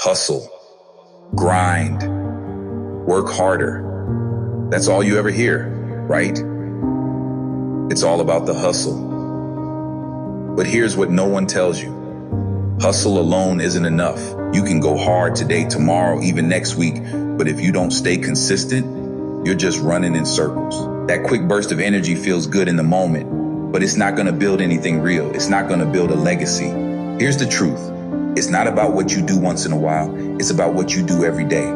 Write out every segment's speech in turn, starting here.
hustle, grind, work harder. That's all you ever hear, right? It's all about the hustle. But here's what no one tells you. Hustle alone isn't enough. You can go hard today, tomorrow, even next week, but if you don't stay consistent, you're just running in circles. That quick burst of energy feels good in the moment, but it's not gonna build anything real. It's not gonna build a legacy. Here's the truth. It's not about what you do once in a while. It's about what you do every day.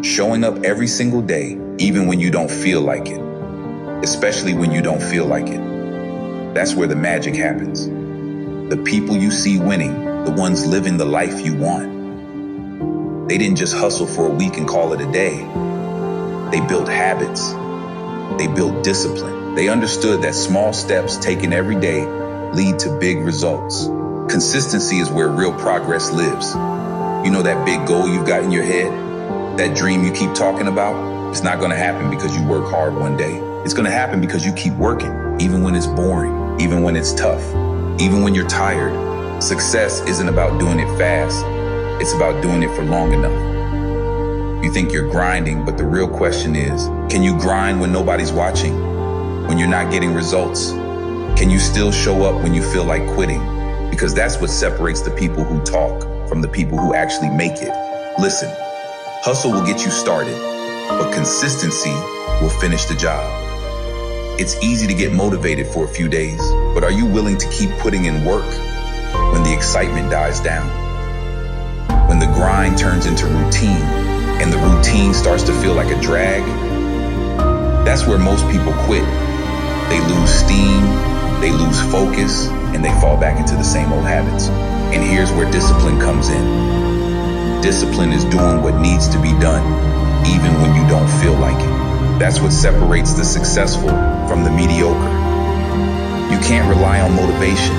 Showing up every single day, even when you don't feel like it. Especially when you don't feel like it. That's where the magic happens. The people you see winning, the ones living the life you want. They didn't just hustle for a week and call it a day. They built habits. They built discipline. They understood that small steps taken every day lead to big results. Consistency is where real progress lives. You know that big goal you've got in your head? That dream you keep talking about? It's not gonna happen because you work hard one day. It's gonna happen because you keep working, even when it's boring, even when it's tough, even when you're tired. Success isn't about doing it fast. It's about doing it for long enough. You think you're grinding, but the real question is, can you grind when nobody's watching? When you're not getting results? Can you still show up when you feel like quitting? Because that's what separates the people who talk from the people who actually make it. Listen, hustle will get you started, but consistency will finish the job. It's easy to get motivated for a few days, but are you willing to keep putting in work when the excitement dies down? When the grind turns into routine and the routine starts to feel like a drag? That's where most people quit. They lose steam, they lose focus, and they fall back into the same old habits. And here's where discipline comes in. Discipline is doing what needs to be done, even when you don't feel like it. That's what separates the successful from the mediocre. You can't rely on motivation.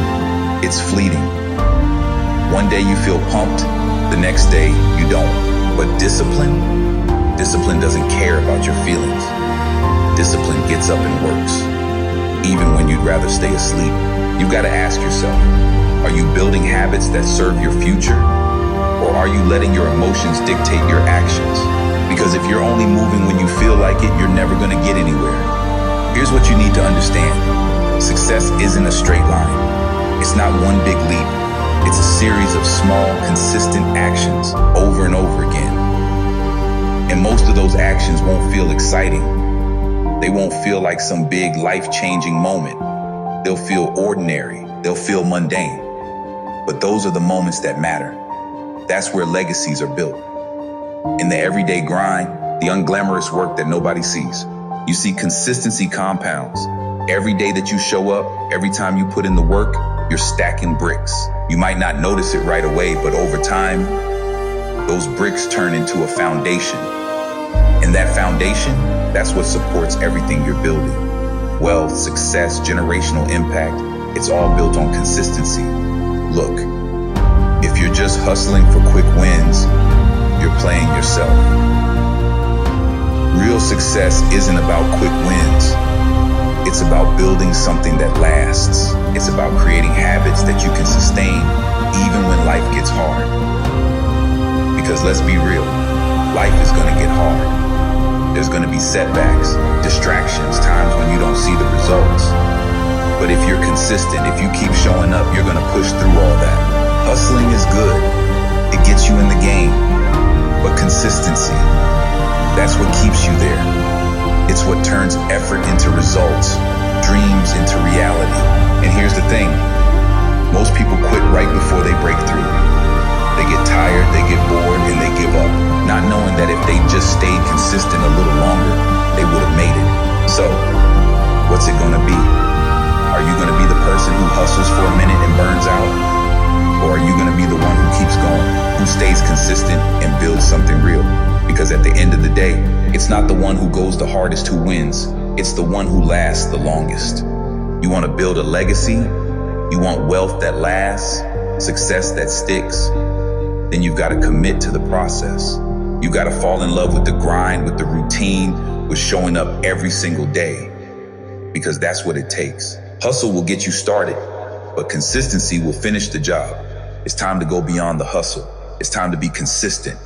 It's fleeting. One day you feel pumped, the next day you don't. But discipline doesn't care about your feelings. Discipline gets up and works, even when you'd rather stay asleep. You've got to ask yourself, are you building habits that serve your future? Or are you letting your emotions dictate your actions? Because if you're only moving when you feel like it, you're never gonna get anywhere. Here's what you need to understand. Success isn't a straight line. It's not one big leap. It's a series of small, consistent actions over and over again. And most of those actions won't feel exciting. They won't feel like some big life-changing moment. They'll feel ordinary. They'll feel mundane. But those are the moments that matter. That's where legacies are built. In the everyday grind, the unglamorous work that nobody sees. You see, consistency compounds. Every day that you show up, every time you put in the work, you're stacking bricks. You might not notice it right away, but over time, those bricks turn into a foundation. And that foundation, that's what supports everything you're building. Wealth, success, generational impact, it's all built on consistency. Look, if you're just hustling for quick wins, you're playing yourself. Real success isn't about quick wins. It's about building something that lasts. It's about creating habits that you can sustain even when life gets hard. Because let's be real, life is gonna get hard. There's gonna be setbacks, distractions, times when you don't see the results. But if you're consistent, if you keep showing up, you're gonna push through all that. Hustling is good. It gets you in the game. But consistency, that's what keeps you there. It's what turns effort into results, dreams into reality. And here's the thing, most people quit right before they break through. They get tired, they get bored, and they give up, not knowing that if they just stayed consistent a little longer, they would have made it. So, what's it gonna be? Are you gonna be the person who hustles for a minute and burns out? Or are you gonna be the one who keeps going, who stays consistent and builds something real? Because at the end of the day, it's not the one who goes the hardest who wins. It's the one who lasts the longest. You want to build a legacy? You want wealth that lasts? Success that sticks? Then you've got to commit to the process. You've got to fall in love with the grind, with the routine, with showing up every single day. Because that's what it takes. Hustle will get you started, but consistency will finish the job. It's time to go beyond the hustle It's time to be consistent.